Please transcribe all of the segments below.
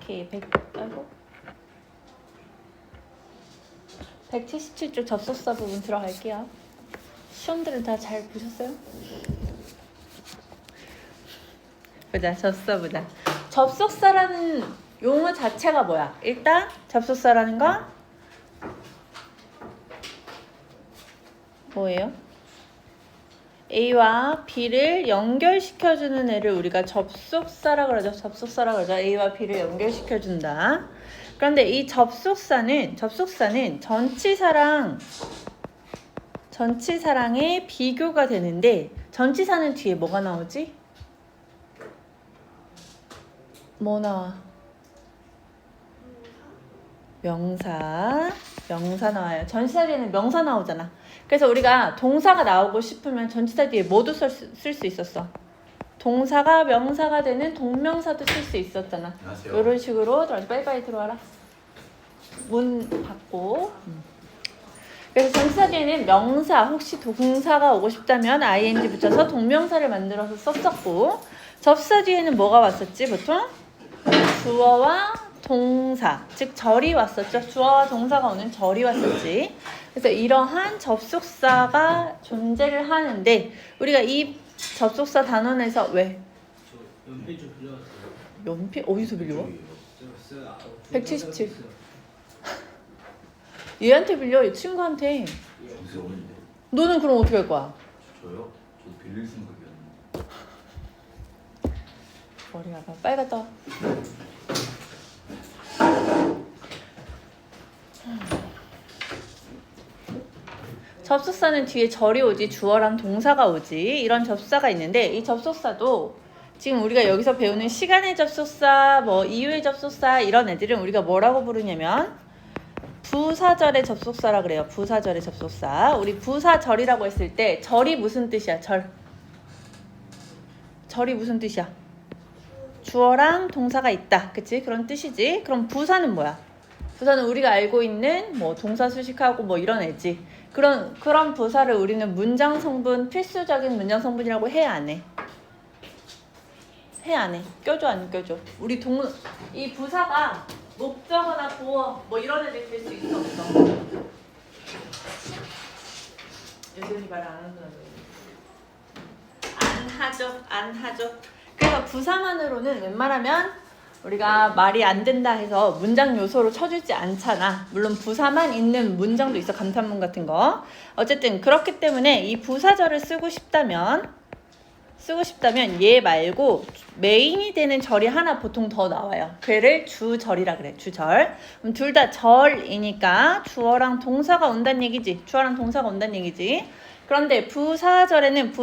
오케이. 177쪽 접속사 부분 들어갈게요. 시험들은 다 잘 보셨어요? 보자, 접속사 보자. 접속사라는 용어 자체가 뭐야? 일단 접속사라는 건 뭐예요? A와 B를 연결시켜주는 애를 우리가 접속사라 그러죠. 접속사라 그러죠. A와 B를 연결시켜준다. 그런데 이 접속사는 전치사랑의 비교가 되는데 전치사는 뒤에 뭐가 나오지? 뭐 나와? 명사 나와요. 전치사 뒤에는 명사 나오잖아. 그래서 우리가 동사가 나오고 싶으면 전치사 뒤에 뭐도 쓸 수 있었어? 동사가 명사가 되는 동명사도 쓸 수 있었잖아. 안녕하세요. 이런 식으로 빨리빨리 들어와라. 문 닫고. 그래서 전치사 뒤에는 명사, 혹시 동사가 오고 싶다면 ing 붙여서 동명사를 만들어서 썼었고, 접사 뒤에는 뭐가 왔었지 보통? 주어와 동사, 즉 절이 왔었죠. 주어와 동사가 오는 절이 왔었지. 그래서 이러한 접속사가 존재를 하는데 우리가 이 접속사 단원에서 왜? 저 연필 좀 빌려왔어요. 연필? 어디서 빌려와? 177. 얘한테 빌려, 이 친구한테. 점수 없는데. 너는 그럼 어떻게 할 거야? 저요? 저 빌릴 생각이었는데. 머리가 봐. 빨리 갔다 와. 접속사는 뒤에 절이 오지 주어랑 동사가 오지 이런 접속사가 있는데 이 접속사도 지금 우리가 여기서 배우는 시간의 접속사, 뭐 이유의 접속사 이런 애들은 우리가 뭐라고 부르냐면 부사절의 접속사라 그래요. 부사절의 접속사. 우리 부사절이라고 했을 때 절이 무슨 뜻이야? 절이 무슨 뜻이야? 주어랑 동사가 있다. 그치? 그런 뜻이지. 그럼 부사는 뭐야? 부사는 우리가 알고 있는 뭐 동사 수식하고 뭐 이런 애지. 그런 부사를 우리는 문장 성분, 필수적인 문장 성분이라고 해, 안 해? 해, 안 해? 껴줘, 안 껴줘? 이 부사가 목적어나 보어 뭐 이런 애들 될 수 있어, 없어? 여전히 말 안 하더라고요. 안 하죠. 그래서 부사만으로는 웬만하면 우리가 말이 안 된다 해서 문장 요소로 쳐주지 않잖아. 물론 부사만 있는 문장도 있어. 감탄문 같은 거. 어쨌든 그렇기 때문에 이 부사절을 쓰고 싶다면 얘 말고 메인이 되는 절이 하나 보통 더 나와요. 걔를 주절이라 그래. 주절. 그럼 둘 다 절이니까 주어랑 동사가 온다는 얘기지. 그런데 부사절에는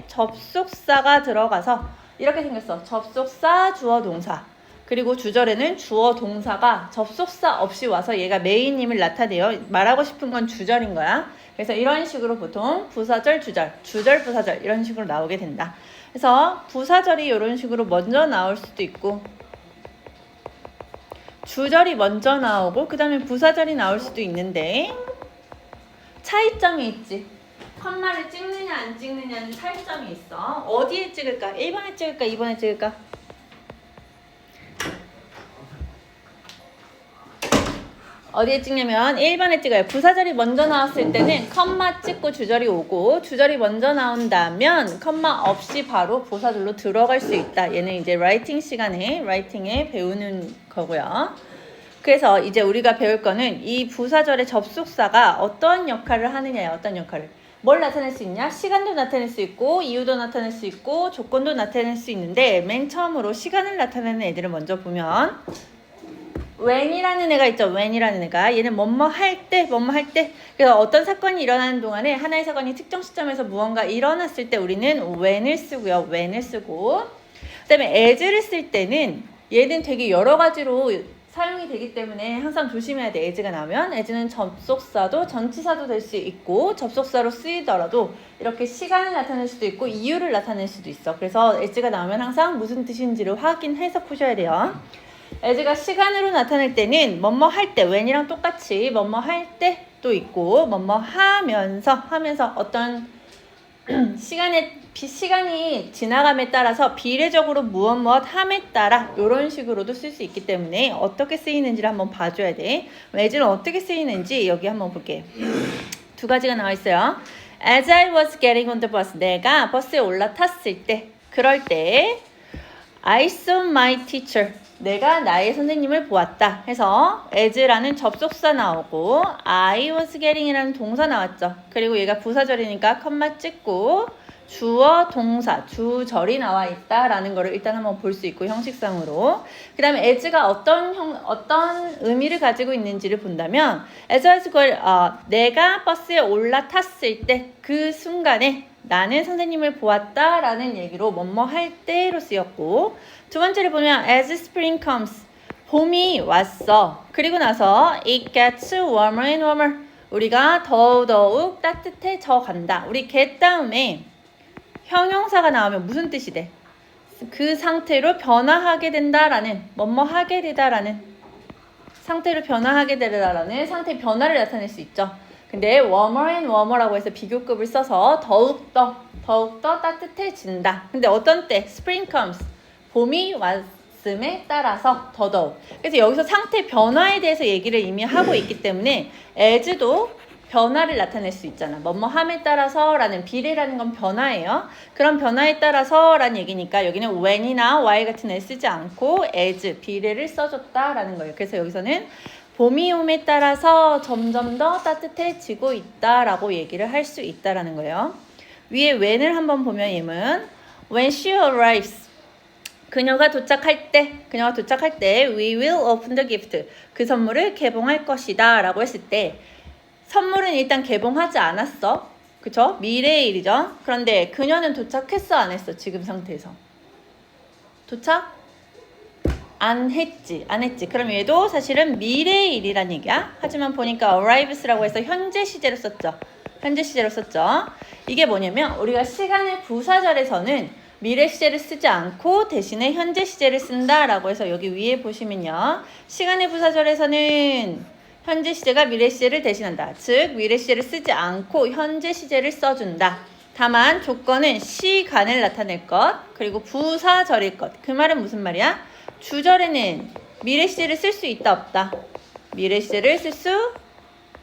접속사가 들어가서 이렇게 생겼어. 접속사, 주어, 동사. 그리고 주절에는 주어, 동사가 접속사 없이 와서 얘가 메인임을 나타내요. 말하고 싶은 건 주절인 거야. 그래서 이런 식으로 보통 부사절, 주절, 부사절 이런 식으로 나오게 된다. 그래서 부사절이 이런 식으로 먼저 나올 수도 있고 주절이 먼저 나오고 그 다음에 부사절이 나올 수도 있는데 차이점이 있지. 컴마를 찍느냐 안 찍느냐는 차이점이 있어. 어디에 찍을까? 1번에 찍을까? 2번에 찍을까? 어디에 찍냐면 1번에 찍어요. 부사절이 먼저 나왔을 때는 컴마 찍고 주절이 오고 주절이 먼저 나온다면 컴마 없이 바로 부사절로 들어갈 수 있다. 얘는 이제 라이팅에 배우는 거고요. 그래서 이제 우리가 배울 거는 이 부사절의 접속사가 어떤 역할을 하느냐예요. 어떤 역할을. 뭘 나타낼 수 있냐? 시간도 나타낼 수 있고 이유도 나타낼 수 있고 조건도 나타낼 수 있는데 맨 처음으로 시간을 나타내는 애들을 먼저 보면 when이라는 애가 있죠. when이라는 애가 얘는 뭐뭐 할 때. 그래서 어떤 사건이 일어나는 동안에 하나의 사건이 특정 시점에서 무언가 일어났을 때 우리는 when을 쓰고요. when을 쓰고 그다음에 as를 쓸 때는 얘는 되게 여러 가지로 사용이 되기 때문에 항상 조심해야 돼. as가 나오면 as는 접속사도 전치사도 될 수 있고 접속사로 쓰이더라도 이렇게 시간을 나타낼 수도 있고 이유를 나타낼 수도 있어. 그래서 as가 나오면 항상 무슨 뜻인지를 확인해서 푸셔야 돼요. as가 시간으로 나타낼 때는 뭐뭐 할 때 when이랑 똑같이 뭐뭐 할 때도 있고 뭐뭐 하면서 어떤 시간이 지나감에 따라서 비례적으로 무엇 함에 따라 이런 식으로도 쓸 수 있기 때문에 어떻게 쓰이는지를 한번 봐줘야 돼. as는 어떻게 쓰이는지 여기 한번 볼게요. 두 가지가 나와 있어요. As I was getting on the bus, 내가 버스에 올라탔을 때, 그럴 때 I saw my teacher, 내가 나의 선생님을 보았다 해서 as라는 접속사 나오고 I was getting이라는 동사 나왔죠. 그리고 얘가 부사절이니까 컴마 찍고 주어, 동사, 주절이 나와 있다라는 거를 일단 한번 볼 수 있고 형식상으로. 그 다음에 as가 어떤 의미를 가지고 있는지를 본다면 as I was 내가 버스에 올라탔을 때 그 순간에 나는 선생님을 보았다라는 얘기로 뭐뭐 할 때로 쓰였고, 두 번째를 보면 as spring comes, 봄이 왔어. 그리고 나서 it gets warmer and warmer, 우리가 더더욱 따뜻해져 간다. 우리 get 다음에 형용사가 나오면 무슨 뜻이 돼? 그 상태로 변화하게 된다라는, 뭐뭐 하게 되다라는, 상태로 변화하게 되다라는 상태 변화를 나타낼 수 있죠. 근데 warmer and warmer라고 해서 비교급을 써서 더욱더 따뜻해진다. 근데 어떤 때? spring comes, 봄이 왔음에 따라서 더더욱. 그래서 여기서 상태 변화에 대해서 얘기를 이미 하고 있기 때문에 as도 변화를 나타낼 수 있잖아. 뭐뭐함에 따라서라는, 비례라는 건 변화예요. 그런 변화에 따라서라는 얘기니까 여기는 when이나 why 같은 애 쓰지 않고 as, 비례를 써줬다라는 거예요. 그래서 여기서는 봄이 옴에 따라서 점점 더 따뜻해지고 있다라고 얘기를 할 수 있다라는 거예요. 위에 when을 한번 보면 예문 when she arrives, 그녀가 도착할 때 we will open the gift, 그 선물을 개봉할 것이다 라고 했을 때 선물은 일단 개봉하지 않았어. 그쵸? 미래의 일이죠. 그런데 그녀는 도착했어, 안 했어? 지금 상태에서. 도착? 안 했지. 그럼 얘도 사실은 미래의 일이란 얘기야. 하지만 보니까 arrives라고 해서 현재 시제로 썼죠. 이게 뭐냐면 우리가 시간의 부사절에서는 미래 시제를 쓰지 않고 대신에 현재 시제를 쓴다라고 해서 여기 위에 보시면요. 시간의 부사절에서는 현재 시제가 미래 시제를 대신한다. 즉 미래 시제를 쓰지 않고 현재 시제를 써준다. 다만 조건은 시간을 나타낼 것, 그리고 부사절일 것. 그 말은 무슨 말이야? 주절에는 미래 시제를 쓸 수 있다, 없다? 미래 시제를 쓸 수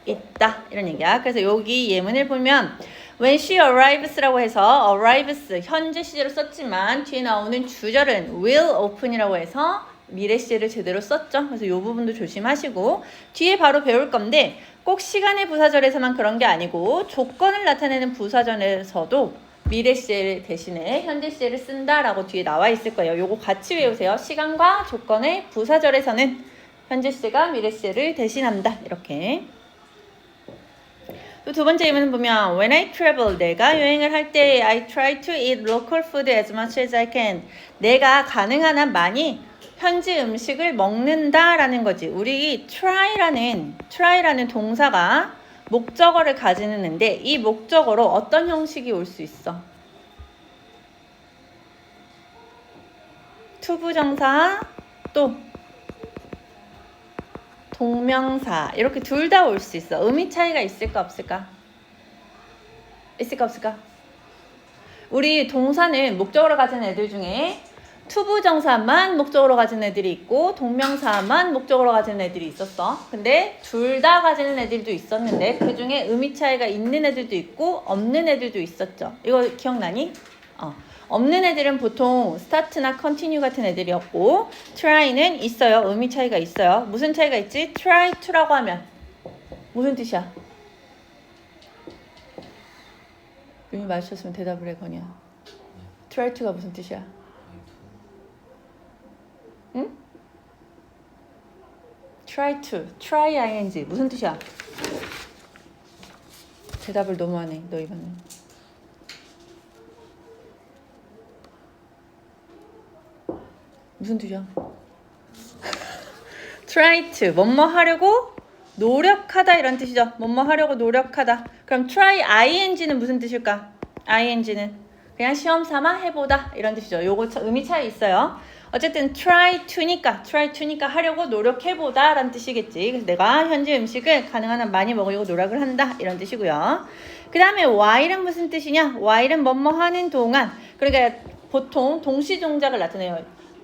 있다, 이런 얘기야. 그래서 여기 예문을 보면 when she arrives라고 해서 arrives 현재 시제로 썼지만 뒤에 나오는 주절은 will open이라고 해서 미래 시제를 제대로 썼죠. 그래서 이 부분도 조심하시고 뒤에 바로 배울 건데 꼭 시간의 부사절에서만 그런 게 아니고 조건을 나타내는 부사절에서도 미래 시제 대신에 현재 시제를 쓴다라고 뒤에 나와 있을 거예요. 요거 같이 외우세요. 시간과 조건의 부사절에서는 현재 시제가 미래 시제를 대신한다. 이렇게. 또 두 번째 예문을 보면 when I travel, 내가 여행을 할 때 I try to eat local food as much as I can. 내가 가능한 한 많이 현지 음식을 먹는다라는 거지. 우리 try라는 동사가 목적어를 가지는데 이 목적어로 어떤 형식이 올 수 있어? 투부정사 또 동명사 이렇게 둘 다 올 수 있어. 의미 차이가 있을까 없을까? 없을까? 우리 동사는 목적어를 가진 애들 중에 투부정사만 목적어로 가진 애들이 있고 동명사만 목적어로 가진 애들이 있었어. 근데 둘 다 가지는 애들도 있었는데 그 중에 의미 차이가 있는 애들도 있고 없는 애들도 있었죠. 이거 기억나니? 없는 애들은 보통 start나 continue 같은 애들이었고 try는 있어요. 의미 차이가 있어요. 무슨 차이가 있지? try to라고 하면 무슨 뜻이야? 의미 맞추셨으면 대답을 해, 건이야. try to가 무슨 뜻이야? 응? try ing 무슨 뜻이야? 대답을 너무 하네, 너 이번엔. 무슨 뜻이야? try to 뭐뭐 하려고 노력하다 이런 뜻이죠. 뭐뭐 하려고 노력하다. 그럼 try ing는 무슨 뜻일까? ing는 그냥 시험 삼아 해보다 이런 뜻이죠. 요거 의미 차이 있어요. 어쨌든 try to니까 하려고 노력해보다 라는 뜻이겠지. 그래서 내가 현지 음식을 가능한 한 많이 먹으려고 노력을 한다 이런 뜻이고요. 그 다음에 while은 무슨 뜻이냐? while은 뭐뭐 하는 동안. 그러니까 보통 동시 동작을 나타내요.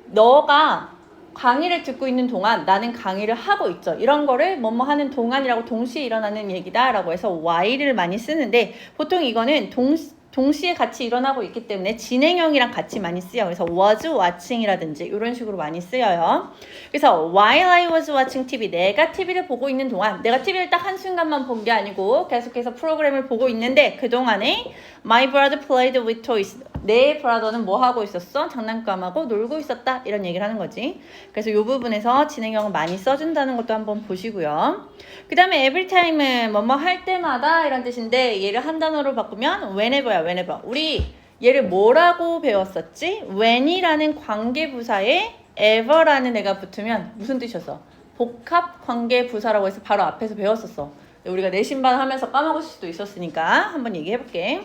너가 강의를 듣고 있는 동안 나는 강의를 하고 있죠. 이런 거를 뭐뭐 하는 동안이라고 동시에 일어나는 얘기다 라고 해서 while을 많이 쓰는데 보통 이거는 동시에 같이 일어나고 있기 때문에 진행형이랑 같이 많이 쓰여요. 그래서 was watching이라든지 이런 식으로 많이 쓰여요. 그래서 while I was watching TV, 내가 TV를 보고 있는 동안, 내가 TV를 딱 한순간만 본 게 아니고 계속해서 프로그램을 보고 있는데 그동안에 my brother played with toys, 내 브라더는 뭐 하고 있었어? 장난감하고 놀고 있었다 이런 얘기를 하는 거지. 그래서 이 부분에서 진행형을 많이 써준다는 것도 한번 보시고요. 그 다음에 every time은 뭐뭐 할 때마다 이런 뜻인데 얘를 한 단어로 바꾸면 whenever야. whenever. 우리 얘를 뭐라고 배웠었지? when이라는 관계부사에 ever라는 애가 붙으면 무슨 뜻이었어? 복합 관계부사라고 해서 바로 앞에서 배웠었어. 우리가 내신반 하면서 까먹을 수도 있었으니까 한번 얘기해볼게.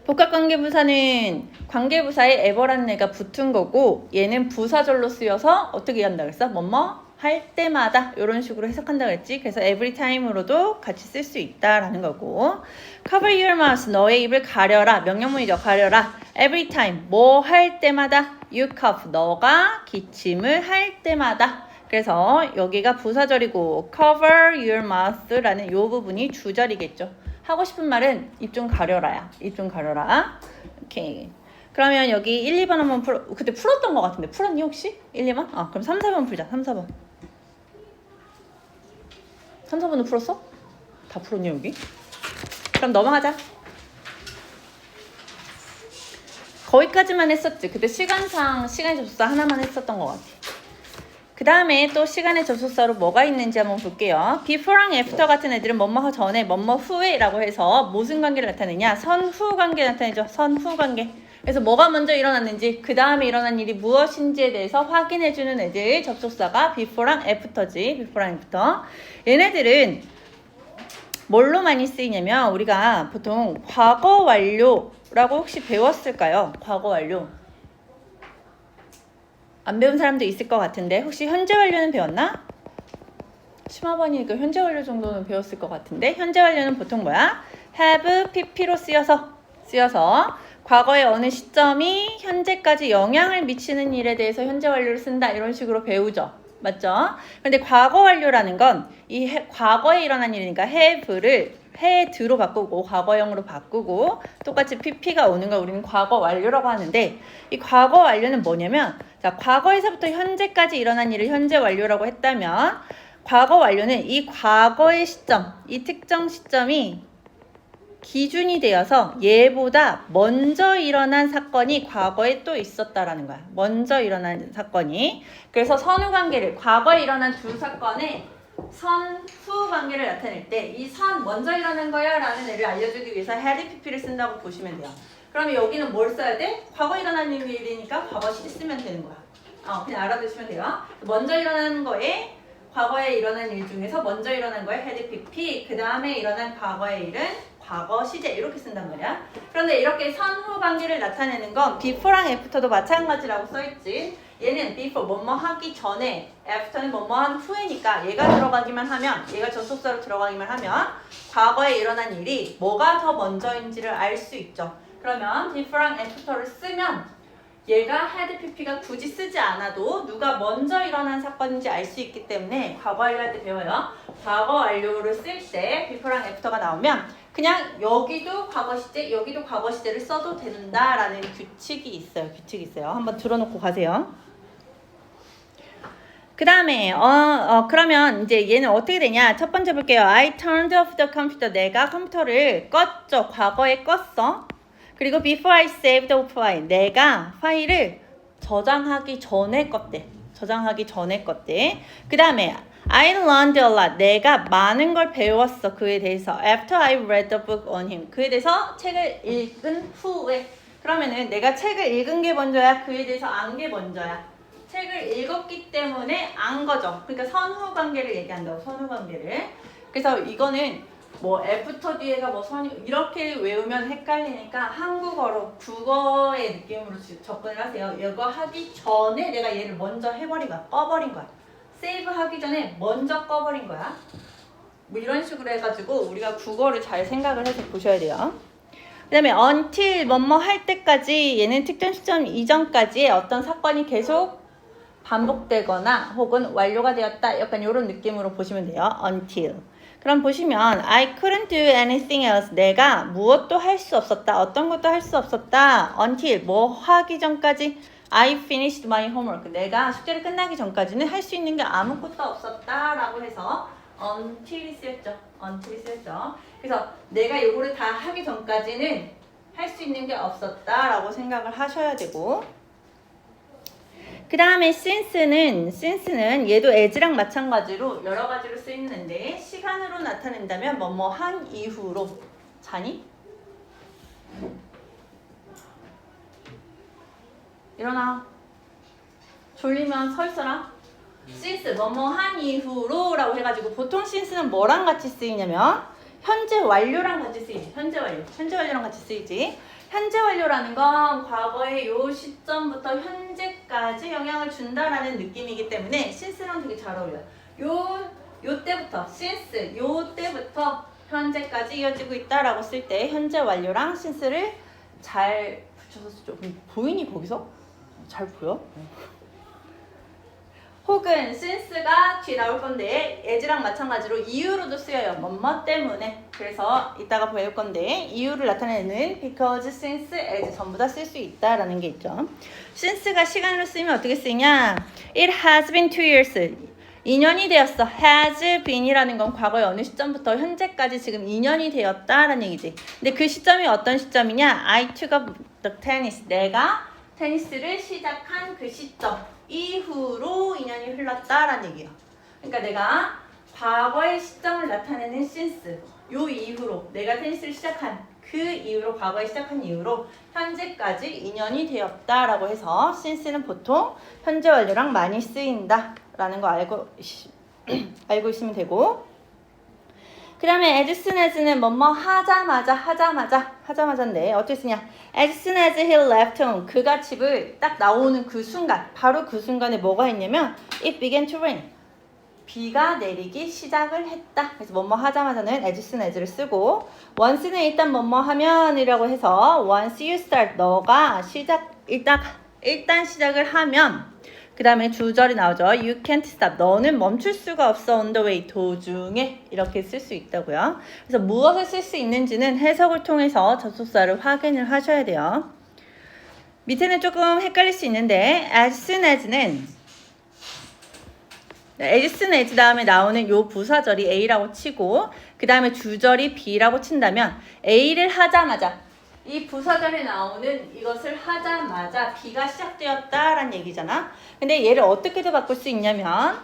복합관계부사는 관계부사에 ever라는 애가 붙은 거고 얘는 부사절로 쓰여서 어떻게 한다 그랬어? 뭐뭐 할 때마다 이런 식으로 해석한다 그랬지. 그래서 every time으로도 같이 쓸 수 있다라는 거고 cover your mouth, 너의 입을 가려라. 명령문이죠. 가려라. every time, 뭐 할 때마다 you cough, 너가 기침을 할 때마다. 그래서 여기가 부사절이고 cover your mouth라는 이 부분이 주절이겠죠. 하고 싶은 말은 입 좀 가려라야. 입 좀 가려라. 오케이. 그러면 여기 1, 2번 한번 풀어. 그때 풀었던 것 같은데. 풀었니 혹시? 1, 2번? 그럼 3, 4번 풀자. 3, 4번. 3, 4번도 풀었어? 다 풀었니 여기? 그럼 넘어가자. 거기까지만 했었지. 그때 시간상 시간의 접속사 하나만 했었던 것 같아. 그 다음에 또 시간의 접속사로 뭐가 있는지 한번 볼게요. before랑 after 같은 애들은 뭐뭐 전에, 뭐뭐 후에 라고 해서 무슨 관계를 나타내냐? 선후 관계 나타내죠. 선후 관계. 그래서 뭐가 먼저 일어났는지, 그 다음에 일어난 일이 무엇인지에 대해서 확인해주는 애들 접속사가 before랑 after지. before랑 after. 얘네들은 뭘로 많이 쓰이냐면 우리가 보통 과거 완료라고 혹시 배웠을까요? 과거 완료. 안 배운 사람도 있을 것 같은데 혹시 현재 완료는 배웠나? 심화반이니까 현재 완료 정도는 배웠을 것 같은데 현재 완료는 보통 뭐야? have, pp로 쓰여서 과거의 어느 시점이 현재까지 영향을 미치는 일에 대해서 현재 완료를 쓴다 이런 식으로 배우죠. 맞죠? 근데 과거 완료라는 건 이 과거에 일어난 일이니까 have를 had로 바꾸고 과거형으로 바꾸고 똑같이 pp가 오는 걸 우리는 과거 완료라고 하는데 이 과거 완료는 뭐냐면 자, 과거에서부터 현재까지 일어난 일을 현재 완료라고 했다면 과거 완료는 이 과거의 시점, 이 특정 시점이 기준이 되어서 얘보다 먼저 일어난 사건이 과거에 또 있었다라는 거야. 먼저 일어난 사건이. 그래서 선후 관계를 과거에 일어난 두 사건의 선후 관계를 나타낼 때 이 선 먼저 일어난 거야 라는 애를 알려주기 위해서 had pp를 쓴다고 보시면 돼요. 그러면 여기는 뭘 써야 돼? 과거에 일어난 일이니까 과거 시 쓰면 되는 거야. 그냥 알아두시면 돼요. 먼저 일어나는 거에 과거에 일어난 일 중에서 먼저 일어난 거에 had pp, 그 다음에 일어난 과거의 일은 과거 시제 이렇게 쓴단 말이야. 그런데 이렇게 선후 관계를 나타내는 건 before랑 after도 마찬가지라고 써있지. 얘는 before 뭐뭐 하기 전에, after는 뭐뭐 한 후에니까 얘가 들어가기만 하면, 얘가 접속사로 들어가기만 하면 과거에 일어난 일이 뭐가 더 먼저인지를 알 수 있죠. 그러면 before랑 after를 쓰면 얘가 had pp가 굳이 쓰지 않아도 누가 먼저 일어난 사건인지 알 수 있기 때문에 과거 완료할 때 배워요. 과거 완료를 쓸 때 before랑 after가 나오면 그냥 여기도 과거 시제, 여기도 과거 시제를 써도 된다라는 규칙이 있어요. 한번 들어놓고 가세요. 그 다음에 그러면 이제 얘는 어떻게 되냐? 첫 번째 볼게요. I turned off the computer. 내가 컴퓨터를 껐죠. 과거에 껐어. 그리고 before I saved the file. 내가 파일을 저장하기 전에 껐대. 그 다음에 I learned a lot. 내가 많은 걸 배웠어. 그에 대해서. After I read the book on him. 그에 대해서 책을 읽은 후에. 그러면은 내가 책을 읽은 게 먼저야? 그에 대해서 안 게 먼저야? 책을 읽었기 때문에 안 거죠. 그러니까 선후 관계를 얘기한다고. 선후 관계를. 그래서 이거는 뭐 애프터 뒤에가 뭐 선이 이렇게 외우면 헷갈리니까 한국어로 국어의 느낌으로 접근을 하세요. 이거 하기 전에 내가 얘를 먼저 해버린 거야. 꺼버린 거야. 세이브 하기 전에 먼저 꺼버린 거야. 뭐 이런 식으로 해가지고 우리가 국어를 잘 생각을 해서 보셔야 돼요. 그 다음에 until 뭐뭐 할 때까지 얘는 특정 시점 이전까지의 어떤 사건이 계속 반복되거나 혹은 완료가 되었다. 약간 이런 느낌으로 보시면 돼요. until. 그럼 보시면 I couldn't do anything else. 내가 무엇도 할 수 없었다. 어떤 것도 할 수 없었다. until 뭐 하기 전까지 I finished my homework. 내가 숙제를 끝나기 전까지는 할 수 있는 게 아무것도 없었다. 라고 해서 until이 쓰였죠. until이 쓰였죠. 그래서 내가 요거를 다 하기 전까지는 할 수 있는 게 없었다. 라고 생각을 하셔야 되고 그 다음에 since는 얘도 as랑 마찬가지로 여러 가지로 쓰이는데 시간으로 나타낸다면 뭐뭐 한 이후로 자니? 일어나. 졸리면 서 있어라. since 뭐뭐 한 이후로 라고 해가지고 보통 since는 뭐랑 같이 쓰이냐면 현재 완료랑 같이 쓰이지. 현재 완료랑 같이 쓰이지. 현재 완료라는 건 과거의 요 시점부터 현재까지 영향을 준다라는 느낌이기 때문에 since랑 되게 잘 어울려요. 요 때부터 since 요 때부터 현재까지 이어지고 있다라고 쓸 때 현재 완료랑 since를 잘 붙여서 쓰죠. 보이니 거기서? 잘 보여? 혹은 since가 뒤에 나올 건데 as랑 마찬가지로 이유로도 쓰여요. 뭐뭐 때문에. 그래서 이따가 배울 건데 이유를 나타내는 because, since, as 전부 다 쓸 수 있다라는 게 있죠. since가 시간으로 쓰이면 어떻게 쓰이냐? It has been 2 years. 2년이 되었어. has been이라는 건 과거의 어느 시점부터 현재까지 지금 2년이 되었다라는 얘기지. 근데 그 시점이 어떤 시점이냐? I took up the tennis. 내가 테니스를 시작한 그 시점 이후로 2년이 흘렀다라는 얘기예요. 그러니까 내가 과거의 시점을 나타내는 since 요 이후로 내가 테니스를 시작한 그 이후로 과거에 시작한 이후로 현재까지 2년이 되었다라고 해서 since는 보통 현재 완료랑 많이 쓰인다라는 거 알고 있으면 되고 그 다음에 as soon as는 뭐뭐 하자마자인데 어떻게 쓰냐? as soon as he left home 그가 집을 딱 나오는 그 순간 바로 그 순간에 뭐가 있냐면 it began to rain 비가 내리기 시작을 했다. 그래서 뭐뭐 하자마자는 as soon as를 쓰고 once는 일단 뭐뭐 하면이라고 해서 once you start 너가 일단 시작을 하면 그 다음에 주절이 나오죠. You can't stop. 너는 멈출 수가 없어. On the way. 도중에 이렇게 쓸 수 있다고요. 그래서 무엇을 쓸 수 있는지는 해석을 통해서 접속사를 확인을 하셔야 돼요. 밑에는 조금 헷갈릴 수 있는데 as soon as는 as soon as 다음에 나오는 요 부사절이 A라고 치고 그 다음에 주절이 B라고 친다면 A를 하자마자 이 부사절에 나오는 이것을 하자마자 B가 시작되었다라는 얘기잖아. 근데 얘를 어떻게도 바꿀 수 있냐면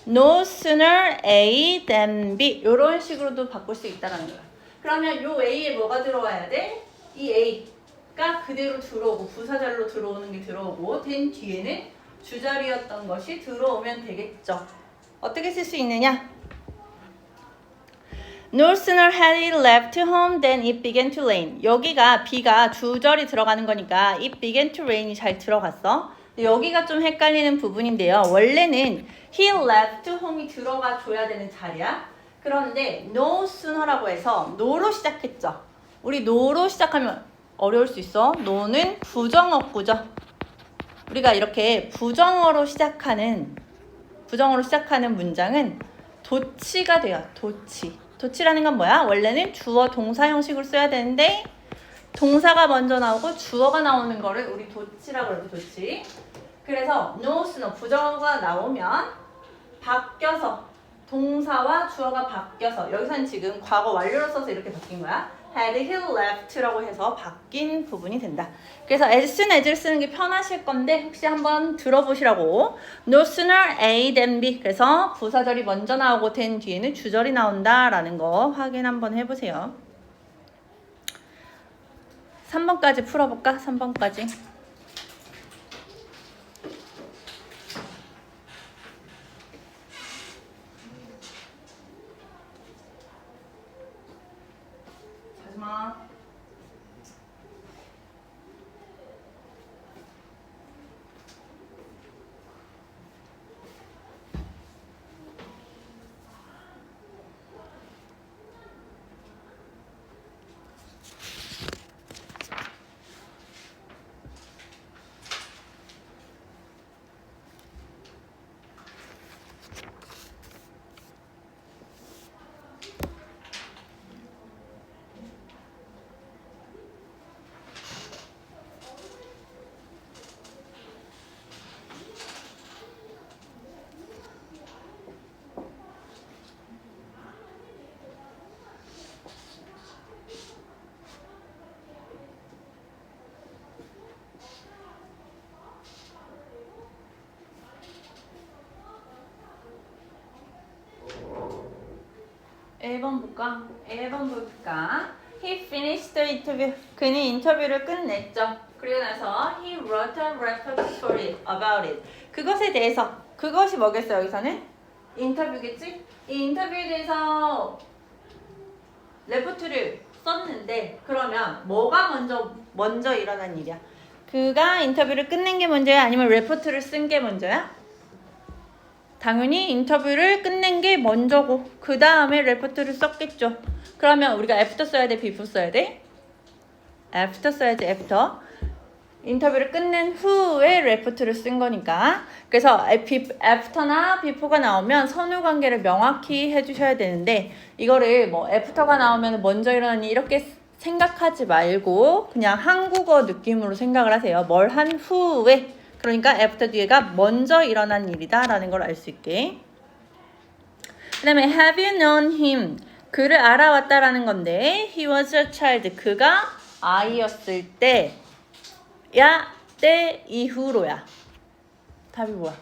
No sooner A than B 이런 식으로도 바꿀 수 있다는 거야. 그러면 요 A에 뭐가 들어와야 돼? 이 A가 그대로 들어오고 부사절로 들어오는 게 들어오고 된 뒤에는 주절이었던 것이 들어오면 되겠죠. 어떻게 쓸 수 있느냐? No sooner had he left home than it began to rain. 여기가 B가 주절이 들어가는 거니까 it began to rain이 잘 들어갔어. 여기가 좀 헷갈리는 부분인데요. 원래는 he left home이 들어가 줘야 되는 자리야. 그런데 no sooner라고 해서 no로 시작했죠. 우리 no로 시작하면 어려울 수 있어. no는 부정어구죠. 우리가 이렇게 부정어로 시작하는 문장은 도치가 돼요. 도치라는 건 뭐야? 원래는 주어 동사 형식으로 써야 되는데 동사가 먼저 나오고 주어가 나오는 거를 우리 도치라고 그러죠. 도치. 그래서 no sooner 부정어가 나오면 바뀌어서 동사와 주어가 바뀌어서 여기서는 지금 과거 완료로 써서 이렇게 바뀐 거야. had he left라고 해서 바뀐 부분이 된다. 그래서 as soon as를 쓰는 게 편하실 건데 혹시 한번 들어보시라고. No sooner A than B. 그래서 부사절이 먼저 나오고 된 뒤에는 주절이 나온다라는 거 확인 한번 해보세요. 3번까지 풀어볼까? 3번까지. 1번 볼까? 1번 볼까? He finished the interview. 그는 인터뷰를 끝냈죠. 그리고 나서 he wrote a report for it, about it. 그것에 대해서. 그것이 뭐겠어요, 여기서는? 인터뷰겠지? 이 인터뷰에 대해서 레포트를 썼는데 그러면 뭐가 먼저 일어난 일이야? 그가 인터뷰를 끝낸 게 먼저야? 아니면 레포트를 쓴 게 먼저야? 당연히 인터뷰를 끝낸 게 먼저고 그 다음에 레포트를 썼겠죠. 그러면 우리가 after 써야 돼? before 써야 돼? after 써야지. after. 인터뷰를 끝낸 후에 레포트를 쓴 거니까. 그래서 after나 before가 나오면 선후 관계를 명확히 해주셔야 되는데 이거를 뭐 after가 나오면 먼저 일어나니 이렇게 생각하지 말고 그냥 한국어 느낌으로 생각을 하세요. 뭘 한 후에. 그러니까 after 뒤에가 먼저 일어난 일이다 라는 걸 알 수 있게. 그 다음에 have you known him? 그를 알아왔다라는 건데 he was a child. 그가 아이였을 때 야, 때 이후로야. 답이 뭐야?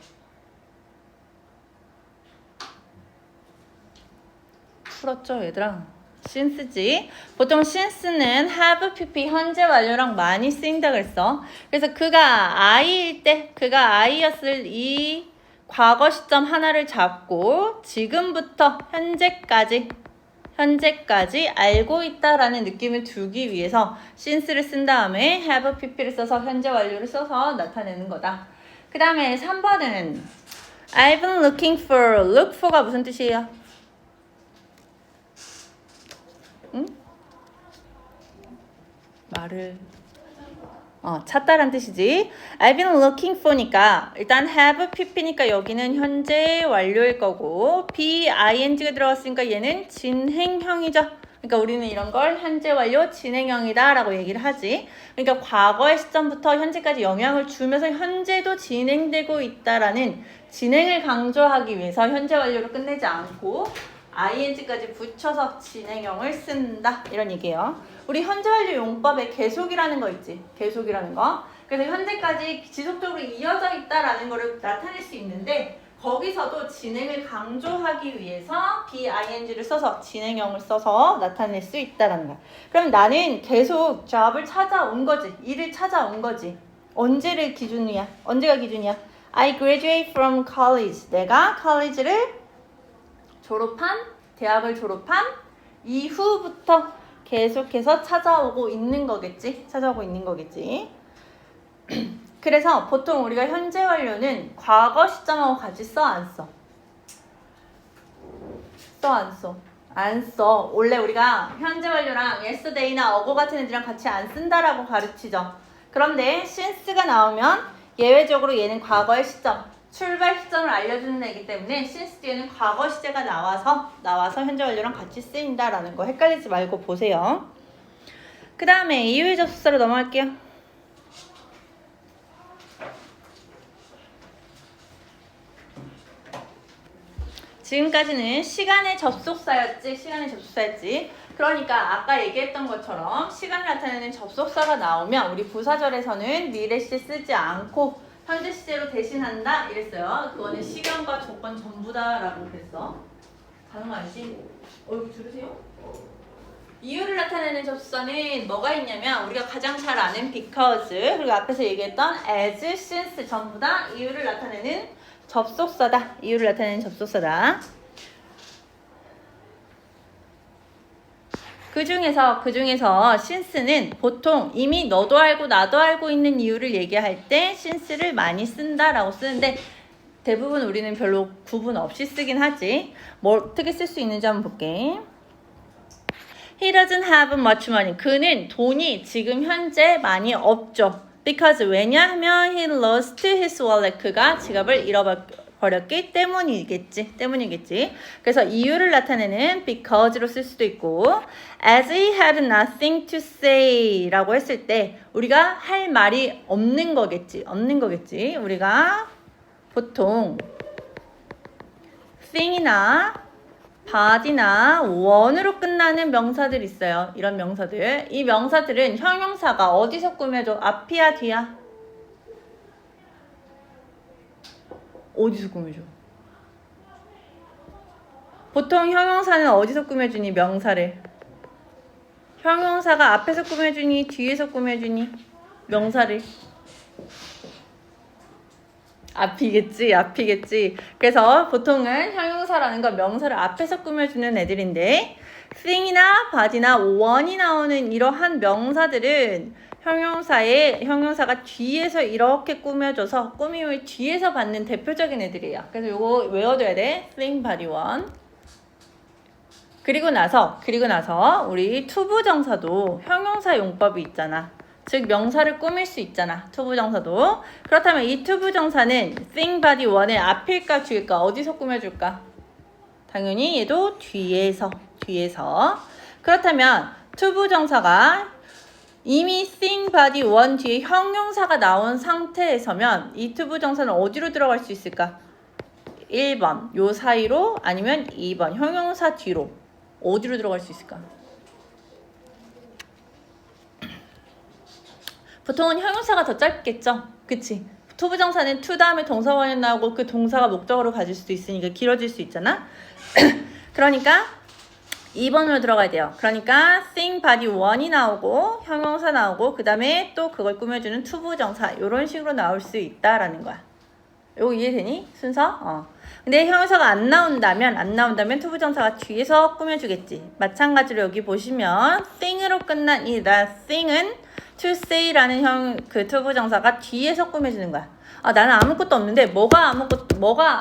풀었죠 얘들아? since지. 보통 since는 have, pp, 현재 완료랑 많이 쓰인다 그랬어. 그래서 그가 아이일 때, 그가 아이였을 이 과거 시점 하나를 잡고 지금부터 현재까지 알고 있다라는 느낌을 주기 위해서 since를 쓴 다음에 have, pp를 써서 현재 완료를 써서 나타내는 거다. 그 다음에 3번은 I've been looking for. look for가 무슨 뜻이에요? 응? 말을 찾다란 뜻이지. I've been looking for니까 일단 have, pp니까 여기는 현재 완료일 거고 be, ing가 들어갔으니까 얘는 진행형이죠. 그러니까 우리는 이런 걸 현재 완료 진행형이다 라고 얘기를 하지. 그러니까 과거의 시점부터 현재까지 영향을 주면서 현재도 진행되고 있다라는 진행을 강조하기 위해서 현재 완료를 끝내지 않고 ing까지 붙여서 진행형을 쓴다 이런 얘기예요. 우리 현재 완료 용법에 계속이라는 거 있지. 계속이라는 거. 그래서 현재까지 지속적으로 이어져 있다라는 거를 나타낼 수 있는데 거기서도 진행을 강조하기 위해서 BING를 써서 진행형을 써서 나타낼 수 있다라는 거야. 그럼 나는 계속 job을 찾아온 거지. 일을 찾아온 거지. 언제가 기준이야? I graduate from college. 내가 college를 대학을 졸업한 이후부터 계속해서 찾아오고 있는 거겠지. 그래서 보통 우리가 현재 완료는 과거 시점하고 같이 써, 안 써? 안 써. 원래 우리가 현재 완료랑 yesterday나 어고 같은 애들이랑 같이 안 쓴다라고 가르치죠. 그런데 since가 나오면 예외적으로 얘는 과거의 시점, 출발 시점을 알려주는 애기 때문에 since 뒤에는 과거 시제가 나와서 현재 완료랑 같이 쓰인다라는 거 헷갈리지 말고 보세요. 그 다음에 이유의 접속사로 넘어갈게요. 지금까지는 시간의 접속사였지. 그러니까 아까 얘기했던 것처럼 시간을 나타내는 접속사가 나오면 우리 부사절에서는 미래 시제 쓰지 않고 현재 시제로 대신한다 이랬어요. 그거는 시간과 조건 전부다라고 그랬어. 가는 거 아니지? 얼굴 줄으세요? 이유를 나타내는 접속사는 뭐가 있냐면 우리가 가장 잘 아는 because 그리고 앞에서 얘기했던 as, since 전부 다 이유를 나타내는 접속사다. 그 중에서 since는 보통 이미 너도 알고 나도 알고 있는 이유를 얘기할 때 since를 많이 쓴다라고 쓰는데 대부분 우리는 별로 구분 없이 쓰긴 하지. 뭐 어떻게 쓸 수 있는지 한번 볼게. He doesn't have much money. 그는 돈이 지금 현재 많이 없죠. Because 왜냐하면 he lost his wallet. 그가 지갑을 잃어버렸기 때문이겠지. 그래서 이유를 나타내는 because로 쓸 수도 있고 as he had nothing to say 라고 했을 때 우리가 할 말이 없는 거겠지. 우리가 보통 thing이나 body나 one으로 끝나는 명사들 있어요. 이런 명사들. 이 명사들은 형용사가 어디서 꾸며져? 앞이야 뒤야? 어디서 꾸며져? 보통 형용사는 어디서 꾸며주니? 명사를. 형용사가 앞에서 꾸며주니? 뒤에서 꾸며주니? 명사를. 앞이겠지, 앞이겠지. 그래서 보통은 형용사라는 건 명사를 앞에서 꾸며주는 애들인데 thing이나 body나 one이 나오는 이러한 명사들은 형용사가 뒤에서 이렇게 꾸며줘서 꾸밈을 뒤에서 받는 대표적인 애들이에요. 그래서 요거 외워둬야 돼. thing, body, one. 그리고 나서 우리 투부정사도 형용사 용법이 있잖아. 즉 명사를 꾸밀 수 있잖아. 투부정사도. 그렇다면 이 투부정사는 thing, body, one의 앞일까 뒤일까? 어디서 꾸며줄까? 당연히 얘도 뒤에서. 그렇다면 투부정사가 이미 think, body, one 뒤에 형용사가 나온 상태에서면 이 투부정사는 어디로 들어갈 수 있을까? 1번 요 사이로 아니면 2번 형용사 뒤로. 어디로 들어갈 수 있을까? 보통은 형용사가 더 짧겠죠? 그치? 투부정사는 to 다음에 동사원이 나오고 그 동사가 목적어로 가질 수도 있으니까 길어질 수 있잖아? 그러니까 2번으로 들어가야 돼요. 그러니까 think, body, one이 나오고 형용사 나오고 그 다음에 또 그걸 꾸며주는 투부정사 이런 식으로 나올 수 있다라는 거야. 이거 이해되니? 순서? 근데 형용사가 안 나온다면 투부정사가 뒤에서 꾸며주겠지. 마찬가지로 여기 보시면 thing으로 끝난 이 thing은 to say라는 그 투부정사가 뒤에서 꾸며주는 거야. 나는 아무것도 없는데 뭐가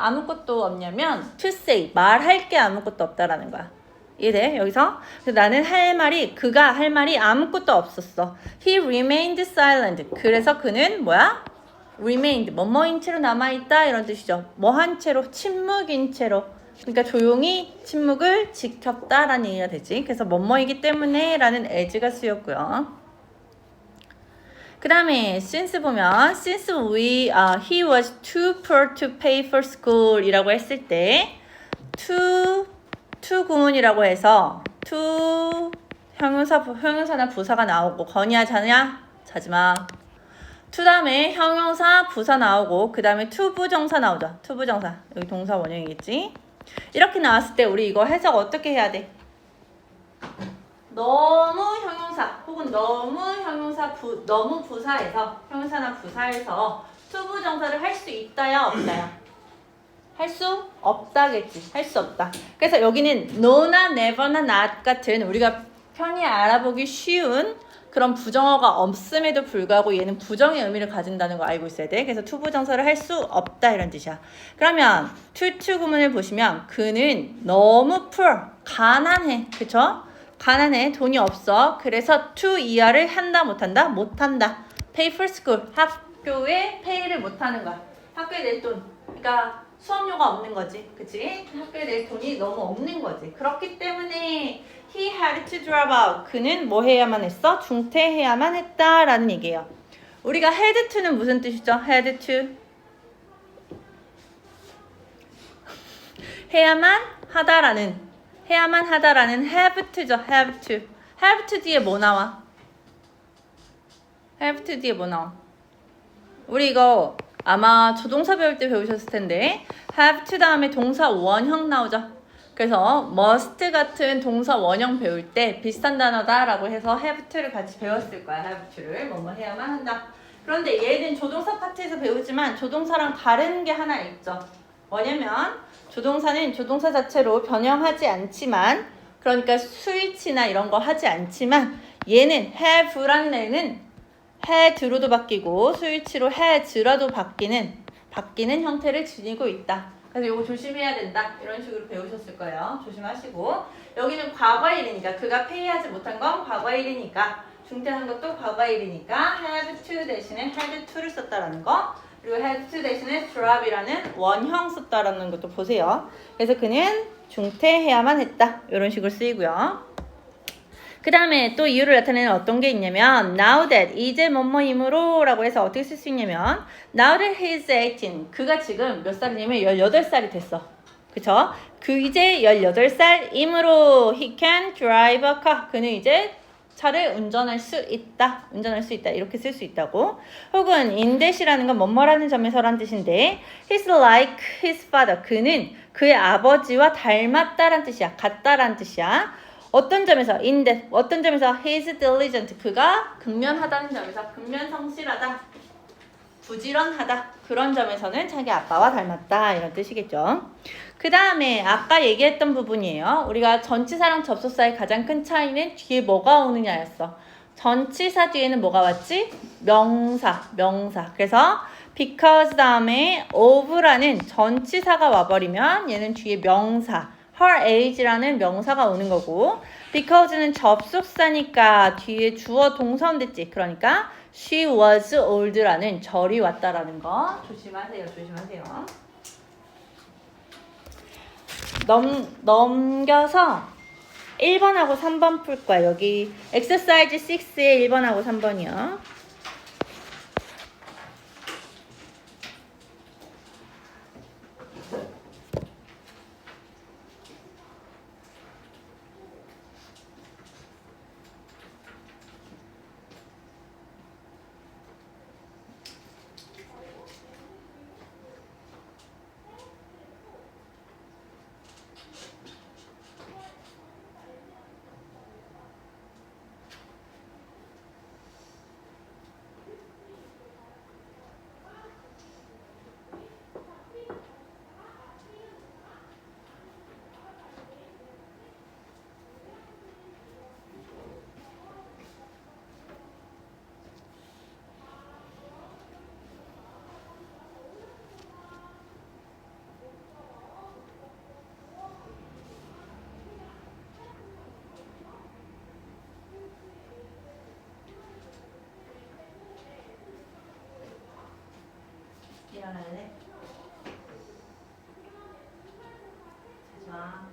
아무것도 없냐면 to say 말할 게 아무것도 없다라는 거야. 이해돼? 여기서 그래서 나는 그가 할 말이 아무것도 없었어. He remained silent. 그래서 그는 뭐야? remained 뭐뭐인 채로 남아있다 이런 뜻이죠. 뭐한 채로? 침묵인 채로. 그러니까 조용히 침묵을 지켰다라는 얘기가 되지. 그래서 뭐뭐이기 때문에 라는 as가 쓰였고요. 그 다음에 since 보면 since he was too poor to pay for school 이라고 했을 때 to 구문이라고 해서 to 형용사나 부사가 나오고 거냐 자냐? 자지마. to 다음에 형용사 부사 나오고 그 다음에 투부정사 나오죠. 투부정사 여기 동사 원형이겠지. 이렇게 나왔을 때 우리 이거 해석 어떻게 해야 돼? 너무 형용사 혹은 너무 부사에서 형용사나 부사에서 투부정사를 할 수 있다야 없다야? 할 수 없다겠지. 할 수 없다. 그래서 여기는 no나 never나 not 같은 우리가 편히 알아보기 쉬운 그런 부정어가 없음에도 불구하고 얘는 부정의 의미를 가진다는 거 알고 있어야 돼. 그래서 투부정사를 할 수 없다 이런 뜻이야. 그러면 to 구문을 보시면 그는 너무 poor, 가난해. 그쵸? 가난해. 돈이 없어. 그래서 to 이하를 한다 못한다? 못한다. pay for school. 학교에 pay를 못하는 거야. 학교에 낼 돈. 그러니까 수업료가 없는 거지. 그치? 학교에 낼 돈이 너무 없는 거지. 그렇기 때문에 he had to drop out. 그는 뭐 해야만 했어? 중퇴해야만 했다라는 얘기예요. 우리가 had to는 무슨 뜻이죠? had to 해야만 하다라는 have to죠. have to 뒤에 뭐 나와? have to 뒤에 뭐 나와? 우리 이거 아마 조동사 배울 때 배우셨을 텐데 have to 다음에 동사 원형 나오죠. 그래서 must 같은 동사 원형 배울 때 비슷한 단어다라고 해서 have to를 같이 배웠을 거야. have to를 뭐뭐 해야만 한다. 그런데 얘는 조동사 파트에서 배우지만 조동사랑 다른 게 하나 있죠. 뭐냐면 조동사는 조동사 자체로 변형하지 않지만 그러니까 스위치나 이런 거 하지 않지만 얘는 have라는 애는 had로도 바뀌고 스위치로 had라도 바뀌는 형태를 지니고 있다. 그래서 이거 조심해야 된다. 이런 식으로 배우셨을 거예요. 조심하시고 여기는 과거일이니까 그가 페이하지 못한 건 과거일이니까 중퇴한 것도 과거일이니까 have to 대신에 had to를 썼다라는 거 그리고 had to 대신에 drop이라는 원형 썼다라는 것도 보세요. 그래서 그는 중퇴해야만 했다. 이런 식으로 쓰이고요. 그 다음에 또 이유를 나타내는 어떤 게 있냐면 now that 이제 뭐뭐이므로 라고 해서 어떻게 쓸 수 있냐면 now that he's 18 그가 지금 몇 살이냐면 18살이 됐어. 그쵸? 그 이제 18살이므로 he can drive a car 그는 이제 차를 운전할 수 있다. 운전할 수 있다. 이렇게 쓸 수 있다고. 혹은 in that이라는 건 뭐뭐라는 점에서란 뜻인데 he's like his father. 그는 그의 아버지와 닮았다란 뜻이야. 같다란 뜻이야. 어떤 점에서 in that 어떤 점에서 he's diligent. 그가 근면하다는 점에서 근면성실하다. 부지런하다. 그런 점에서는 자기 아빠와 닮았다. 이런 뜻이겠죠. 그 다음에 아까 얘기했던 부분이에요. 우리가 전치사랑 접속사의 가장 큰 차이는 뒤에 뭐가 오느냐였어. 전치사 뒤에는 뭐가 왔지? 명사. 그래서 because 다음에 of라는 전치사가 와버리면 얘는 뒤에 명사. her age라는 명사가 오는 거고 because는 접속사니까 뒤에 주어 동사원 됐지. 그러니까 she was old라는 절이 왔다라는 거 조심하세요. 넘겨서 1번하고 3번 풀 거야. 여기 exercise 6에 1번하고 3번이요. 일어날래? 자지마.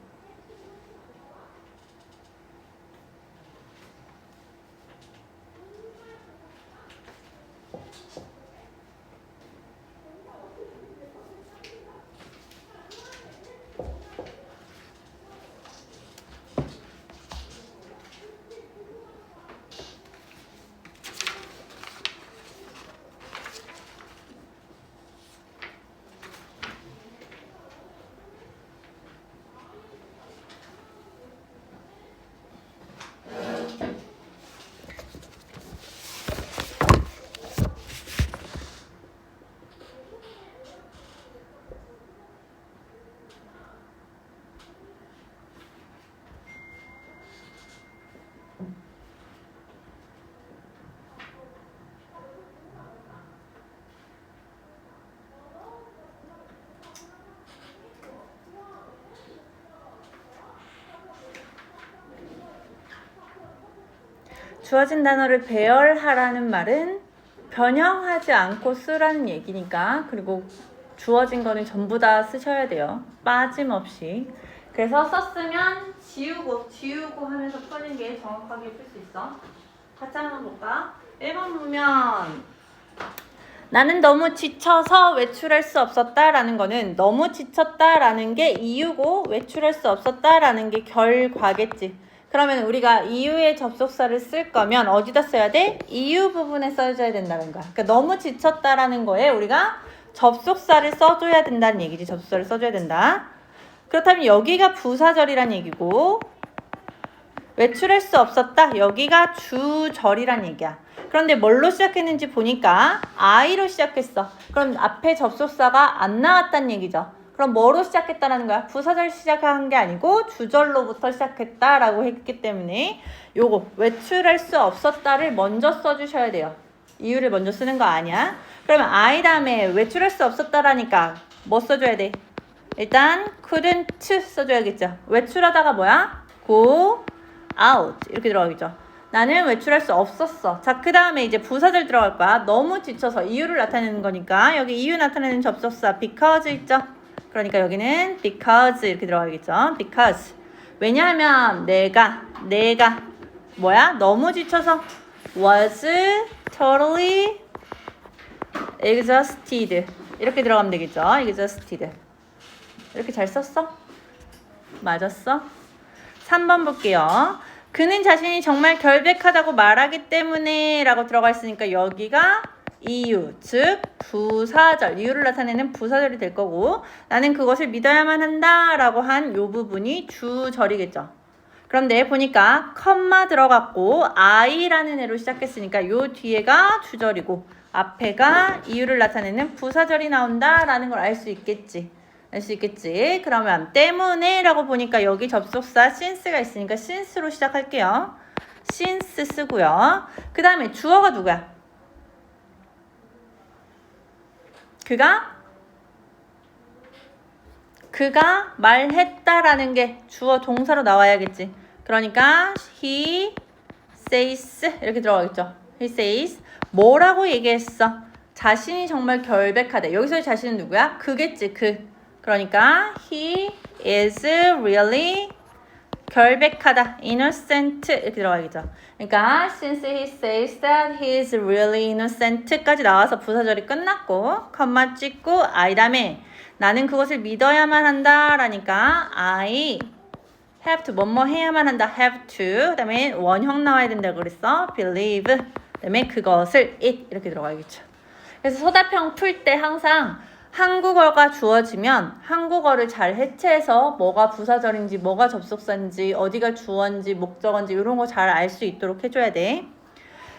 주어진 단어를 배열하라는 말은 변형하지 않고 쓰라는 얘기니까. 그리고 주어진 거는 전부 다 쓰셔야 돼요. 빠짐없이. 그래서 썼으면 지우고 하면서 푸는 게 정확하게 풀 수 있어. 같이 한번 볼까? 1번 보면 나는 너무 지쳐서 외출할 수 없었다라는 거는 너무 지쳤다라는 게 이유고 외출할 수 없었다라는 게 결과겠지. 그러면 우리가 이유의 접속사를 쓸 거면 어디다 써야 돼? 이유 부분에 써줘야 된다는 거야. 그러니까 너무 지쳤다라는 거에 우리가 접속사를 써줘야 된다는 얘기지. 접속사를 써줘야 된다. 그렇다면 여기가 부사절이란 얘기고 외출할 수 없었다. 여기가 주절이란 얘기야. 그런데 뭘로 시작했는지 보니까 I로 시작했어. 그럼 앞에 접속사가 안 나왔다는 얘기죠. 그럼 뭐로 시작했다라는 거야? 부사절 시작한 게 아니고 주절로부터 시작했다라고 했기 때문에 요거 외출할 수 없었다를 먼저 써주셔야 돼요. 이유를 먼저 쓰는 거 아니야. 그러면 I 다음에 외출할 수 없었다라니까 뭐 써줘야 돼? 일단 couldn't 써줘야겠죠. 외출하다가 뭐야? go out 이렇게 들어가겠죠. 나는 외출할 수 없었어. 자, 그 다음에 이제 부사절 들어갈 거야. 너무 지쳐서 이유를 나타내는 거니까 여기 이유 나타내는 접속사 because 있죠. 그러니까 여기는 because 이렇게 들어가겠죠. because. 왜냐하면 내가 뭐야? 너무 지쳐서 was totally exhausted 이렇게 들어가면 되겠죠. exhausted. 이렇게 잘 썼어? 맞았어? 3번 볼게요. 그는 자신이 정말 결백하다고 말하기 때문에 라고 들어가 있으니까 여기가 이유, 즉 부사절, 이유를 나타내는 부사절이 될 거고 나는 그것을 믿어야만 한다 라고 한 요 부분이 주절이겠죠. 그런데 보니까 컴마 들어갔고 I라는 애로 시작했으니까 요 뒤에가 주절이고 앞에가 이유를 나타내는 부사절이 나온다 라는 걸 알 수 있겠지. 알 수 있겠지. 그러면 때문에 라고 보니까 여기 접속사 since가 있으니까 since로 시작할게요. since 쓰고요. 그 다음에 주어가 누구야? 그가 말했다라는 게 주어 동사로 나와야겠지. 그러니까 he says 이렇게 들어가겠죠. he says 뭐라고 얘기했어? 자신이 정말 결백하대. 여기서의 자신은 누구야? 그겠지. 그러니까 he is really 결백하다, innocent 이렇게 들어가야겠죠. 그러니까 since he says that he is really innocent까지 나와서 부사절이 끝났고 컴마 찍고 I 다음에 나는 그것을 믿어야만 한다 라니까 I have to 뭐뭐 해야만 한다 have to 그 다음에 원형 나와야 된다고 그랬어 believe 그 다음에 그것을 it 이렇게 들어가야겠죠. 그래서 소답형 풀 때 항상 한국어가 주어지면 한국어를 잘 해체해서 뭐가 부사절인지 뭐가 접속사인지 어디가 주어인지 목적어인지 이런 거 잘 알 수 있도록 해줘야 돼.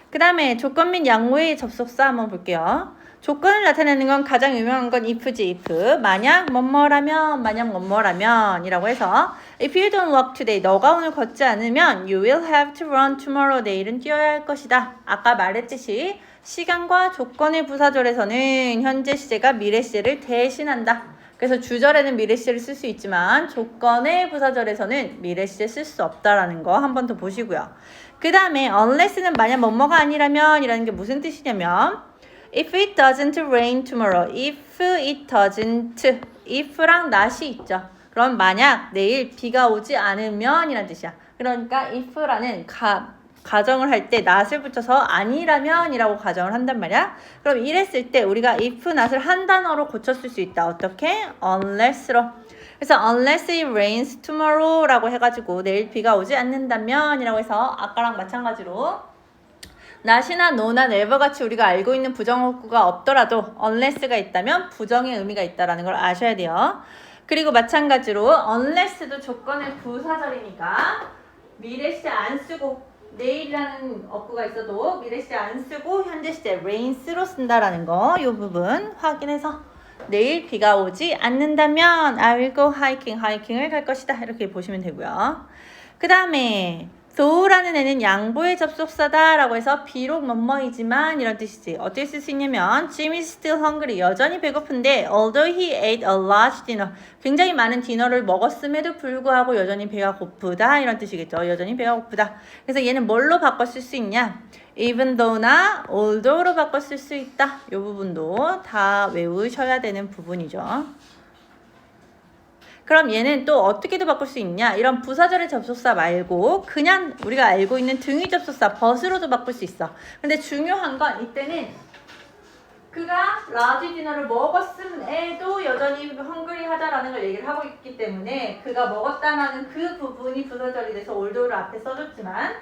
그 다음에 조건 및 양보의 접속사 한번 볼게요. 조건을 나타내는 건 가장 유명한 건 if지 if. 만약 뭐뭐라면 이라고 해서 if you don't walk today 너가 오늘 걷지 않으면 you will have to run tomorrow 내일은 뛰어야 할 것이다. 아까 말했듯이 시간과 조건의 부사절에서는 현재 시제가 미래 시제를 대신한다. 그래서 주절에는 미래 시제를 쓸 수 있지만 조건의 부사절에서는 미래 시제 쓸 수 없다라는 거 한 번 더 보시고요. 그 다음에 unless는 만약 뭐뭐가 아니라면 이라는 게 무슨 뜻이냐면 if it doesn't rain tomorrow, if it doesn't, if랑 not이 있죠. 그럼 만약 내일 비가 오지 않으면 이란 뜻이야. 그러니까 if라는 가정을 할 때 not을 붙여서 아니라면 이라고 가정을 한단 말이야. 그럼 이랬을 때 우리가 if not을 한 단어로 고쳤을 수 있다. 어떻게? unless로. 그래서 unless it rains tomorrow 라고 해가지고 내일 비가 오지 않는다면 이라고 해서 아까랑 마찬가지로 not이나 no나 never 같이 우리가 알고 있는 부정어구가 없더라도 unless가 있다면 부정의 의미가 있다는 걸 아셔야 돼요. 그리고 마찬가지로 unless도 조건의 부사절이니까 미래 시제 안 쓰고 내일이라는 어구가 있어도 미래 시제 안 쓰고 현재 시제 rains로 쓴다라는 거 이 부분 확인해서 내일 비가 오지 않는다면 I will go hiking, 하이킹을 갈 것이다 이렇게 보시면 되고요. 그 다음에 though라는 애는 양보의 접속사다 라고 해서 비록 뭐뭐이지만 이런 뜻이지. 어떻게 쓸 수 있냐면 Jim is still hungry. 여전히 배고픈데 although he ate a large dinner. 굉장히 많은 디너를 먹었음에도 불구하고 여전히 배가 고프다 이런 뜻이겠죠. 여전히 배가 고프다. 그래서 얘는 뭘로 바꿔 쓸 수 있냐? even though나 although로 바꿔 쓸 수 있다. 이 부분도 다 외우셔야 되는 부분이죠. 그럼 얘는 또 어떻게도 바꿀 수 있냐? 이런 부사절의 접속사 말고 그냥 우리가 알고 있는 등위 접속사 but으로도 바꿀 수 있어. 근데 중요한 건 이때는 그가 라지 디너를 먹었음에도 여전히 헝그리하다라는 걸 얘기를 하고 있기 때문에 그가 먹었다라는 그 부분이 부사절이 돼서 올도를 앞에 써줬지만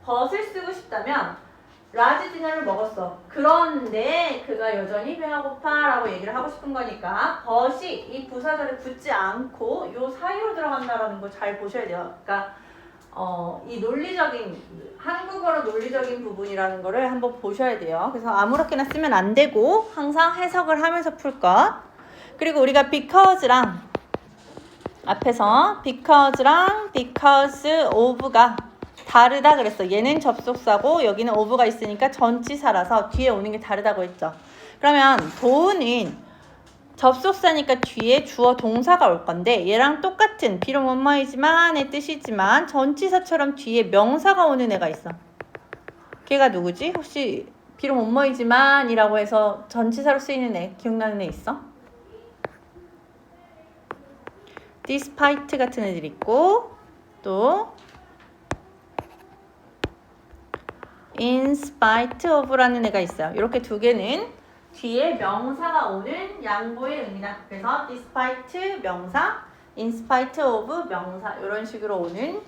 but을 쓰고 싶다면 라지 디너를 먹었어. 그런데 그가 여전히 배가 고파라고 얘기를 하고 싶은 거니까 but이 이 부사절에 붙지 않고 요 사이로 들어간다라는 거 잘 보셔야 돼요. 그러니까 이 논리적인 한국어로 논리적인 부분이라는 거를 한번 보셔야 돼요. 그래서 아무렇게나 쓰면 안 되고 항상 해석을 하면서 풀 것. 그리고 우리가 because랑 앞에서 because랑 because of가 다르다 그랬어. 얘는 접속사고 여기는 of가 있으니까 전치사라서 뒤에 오는 게 다르다고 했죠. 그러면 do는 접속사니까 뒤에 주어 동사가 올 건데 얘랑 똑같은 비록 뭐뭐이지만의 뜻이지만 전치사처럼 뒤에 명사가 오는 애가 있어. 걔가 누구지? 혹시 비록 뭐뭐이지만 이라고 해서 전치사로 쓰이는 애 기억나는 애 있어? despite 같은 애들 있고 또 in spite of라는 애가 있어요. 이렇게 두 개는 뒤에 명사가 오는 양보의 의미다. 그래서 despite 명사, in spite of 명사 이런 식으로 오는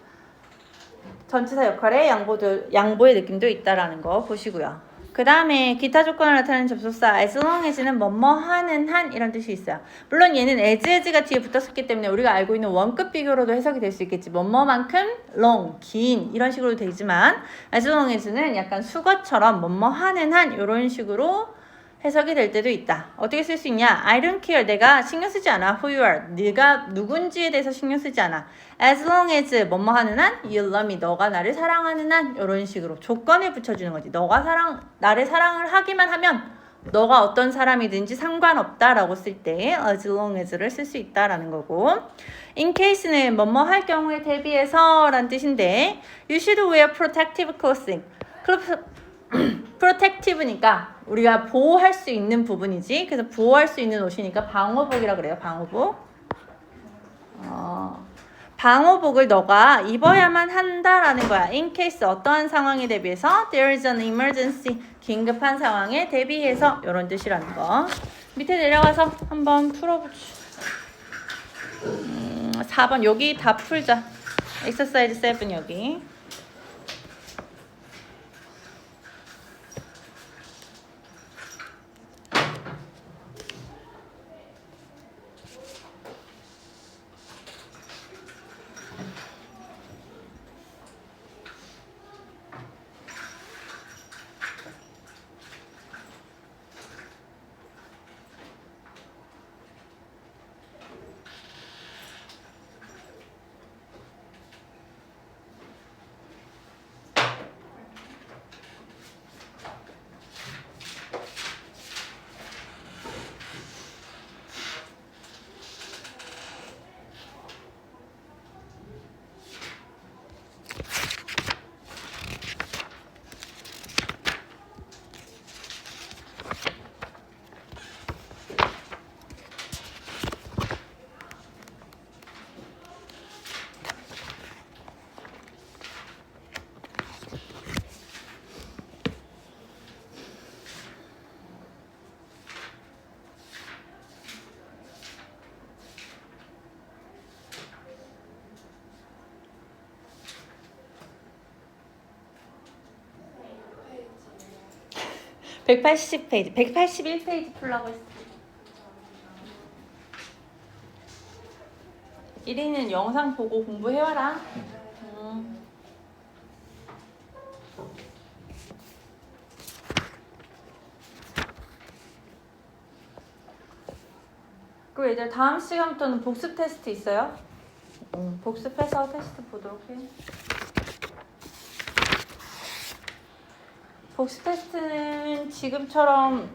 전치사 역할에 양보의 느낌도 있다라는 거 보시고요. 그 다음에 기타 조건을 나타내는 접속사 as long as는 뭐뭐 하는 한 이런 뜻이 있어요. 물론 얘는 as가 뒤에 붙었기 때문에 우리가 알고 있는 원급 비교로도 해석이 될 수 있겠지. 뭐뭐만큼 long, 긴 이런 식으로 되지만 as long as는 약간 수거처럼 뭐뭐 하는 한 이런 식으로 해석이 될 때도 있다. 어떻게 쓸 수 있냐? I don't care. 내가 신경 쓰지 않아. Who you are. 네가 누군지에 대해서 신경 쓰지 않아. As long as 뭐뭐 하는 한 you love me. 너가 나를 사랑하는 한 이런 식으로 조건을 붙여주는 거지. 나를 사랑을 하기만 하면 너가 어떤 사람이든지 상관없다라고 쓸 때 as long as를 쓸 수 있다라는 거고 in case는 뭐뭐 할 경우에 대비해서 라는 뜻인데 you should wear protective clothing. protective니까 우리가 보호할 수 있는 부분이지. 그래서 보호할 수 있는 옷이니까 방호복이라 그래요. 방호복. 방호복을 너가 입어야만 한다라는 거야. In case 어떠한 상황에 대비해서 there is an emergency. 긴급한 상황에 대비해서 이런 뜻이라는 거. 밑에 내려가서 한번 풀어보자. 4번 여기 다 풀자. exercise 7 여기. (180페이지) 181페이지 풀라고 했어. 1위는 영상 보고 공부해와라. 그리고 이제 다음 시간부터는 복습 테스트 있어요. 복습해서 테스트 보도록 해. 복습 테스트는 지금처럼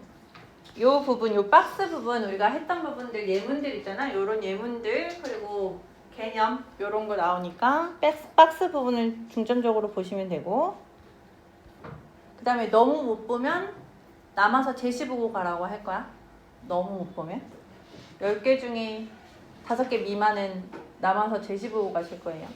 요 부분, 요 박스 부분 우리가 했던 부분들, 예문들 있잖아. 요런 예문들 그리고 개념 요런 거 나오니까 박스 부분을 중점적으로 보시면 되고, 그 다음에 너무 못 보면 남아서 제시 보고 가라고 할 거야. 너무 못 보면 10개 중에 5개 미만은 남아서 제시 보고 가실 거예요.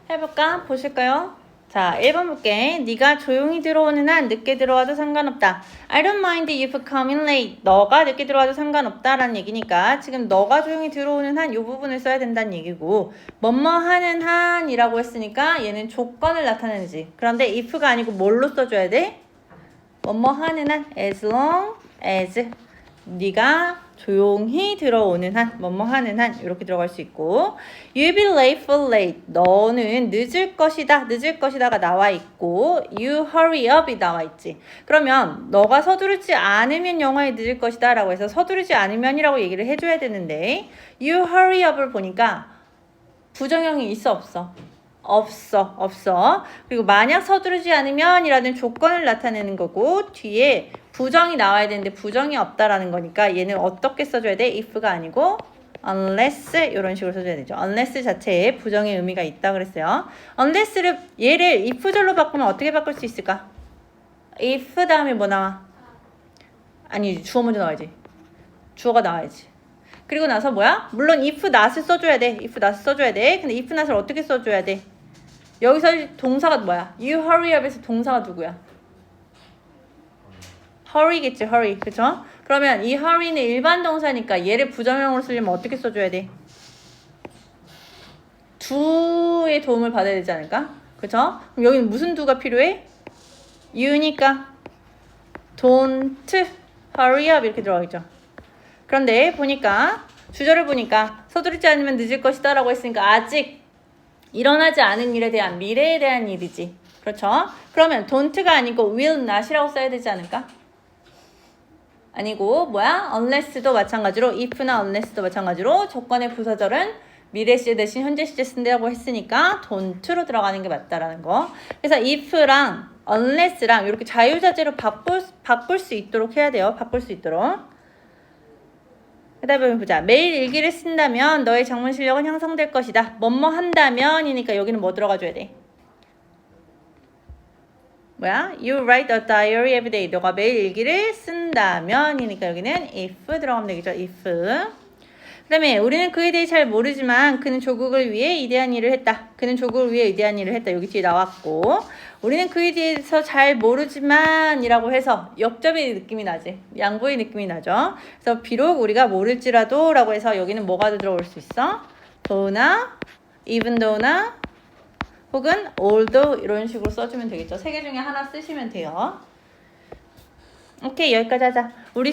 해볼까? 보실까요? 자, 1번 볼게. 네가 조용히 들어오는 한 늦게 들어와도 상관없다. I don't mind if coming late. 너가 늦게 들어와도 상관없다라는 얘기니까 지금 너가 조용히 들어오는 한 이 부분을 써야 된다는 얘기고, 뭐뭐 하는 한이라고 했으니까 얘는 조건을 나타내지. 그런데 if가 아니고 뭘로 써줘야 돼? 뭐뭐 하는 한 as long as 네가 조용히 들어오는 한, 뭐뭐 하는 한 이렇게 들어갈 수 있고, You'll be late for late. 너는 늦을 것이다. 늦을 것이다가 나와 있고 You hurry up이 나와 있지. 그러면 너가 서두르지 않으면 영화에 늦을 것이다 라고 해서 서두르지 않으면이라고 얘기를 해줘야 되는데 You hurry up을 보니까 부정형이 있어 없어? 없어. 그리고 만약 서두르지 않으면 이라는 조건을 나타내는 거고 뒤에 부정이 나와야 되는데 부정이 없다라는 거니까 얘는 어떻게 써줘야 돼? if가 아니고 unless 이런 식으로 써줘야 되죠. unless 자체에 부정의 의미가 있다 그랬어요. unless를 얘를 if절로 바꾸면 어떻게 바꿀 수 있을까? if 다음에 뭐 나와? 아니 주어 먼저 나와야지. 주어가 나와야지. 그리고 나서 뭐야? 물론 if not을 써줘야 돼. if not 써줘야 돼. 근데 if not을 어떻게 써줘야 돼? 여기서 동사가 뭐야? You hurry up에서 동사가 누구야? hurry겠지, hurry. 그쵸? 그러면 이 hurry는 일반 동사니까 얘를 부정형으로 쓰려면 어떻게 써줘야 돼? do의 도움을 받아야 되지 않을까? 그쵸? 그럼 여기는 무슨 do가 필요해? you니까 don't hurry up 이렇게 들어가 있죠. 그런데 보니까 주절을 보니까 서두르지 않으면 늦을 것이다 라고 했으니까 아직 일어나지 않은 일에 대한 미래에 대한 일이지. 그렇죠? 그러면 don't가 아니고 will not이라고 써야 되지 않을까? 아니고 뭐야? unless도 마찬가지로 if나 unless도 마찬가지로 조건의 부사절은 미래 시제 대신 현재 시제 쓴다고 했으니까 don't로 들어가는 게 맞다라는 거. 그래서 if랑 unless랑 이렇게 자유자재로 바꿀 수 있도록 해야 돼요. 바꿀 수 있도록. 그다음에 보자. 매일 일기를 쓴다면 너의 작문 실력은 향상될 것이다. 뭐뭐 한다면이니까 여기는 뭐 들어가줘야 돼? 뭐야? You write a diary every day. 너가 매일 일기를 쓴다면이니까 여기는 if 들어가면 되겠죠. if. 그 다음에 우리는 그에 대해 잘 모르지만 그는 조국을 위해 위대한 일을 했다. 그는 조국을 위해 위대한 일을 했다. 여기 뒤에 나왔고 우리는 그에 대해서 잘 모르지만 이라고 해서 역접의 느낌이 나지. 양보의 느낌이 나죠. 그래서 비록 우리가 모를지라도 라고 해서 여기는 뭐가 들어올 수 있어? though나 even though나 혹은 although 이런 식으로 써주면 되겠죠. 세 개 중에 하나 쓰시면 돼요. 오케이, 여기까지 하자. 우리